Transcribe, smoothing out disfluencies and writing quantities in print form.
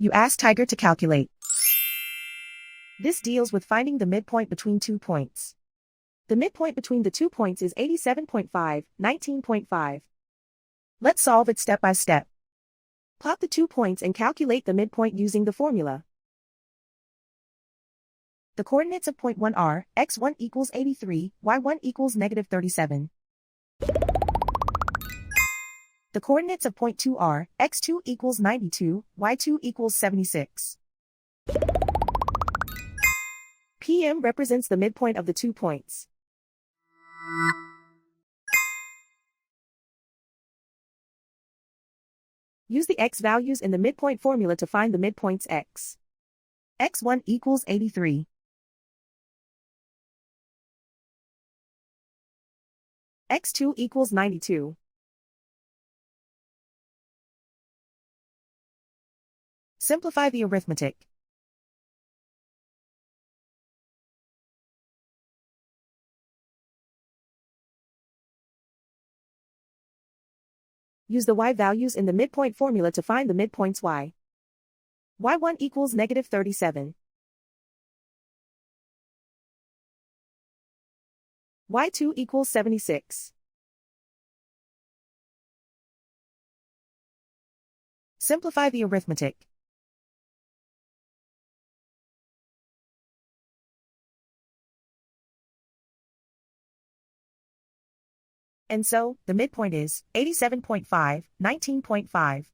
You ask Tiger to calculate. This deals with finding the midpoint between 2 points. The midpoint between the 2 points is 87.5, 19.5. Let's solve it step by step. Plot the 2 points and calculate the midpoint using the formula. The coordinates of point 1 are, x1 equals 83, y1 equals negative 37. The coordinates of point 2 are, x2 equals 92, y2 equals 76. PM represents the midpoint of the 2 points. Use the x values in the midpoint formula to find the midpoints x. x1 equals 83. x2 equals 92. Simplify the arithmetic. Use the y values in the midpoint formula to find the midpoints y. y1 equals negative 37. y2 equals 76. Simplify the arithmetic. And so, the midpoint is 87.5, 19.5.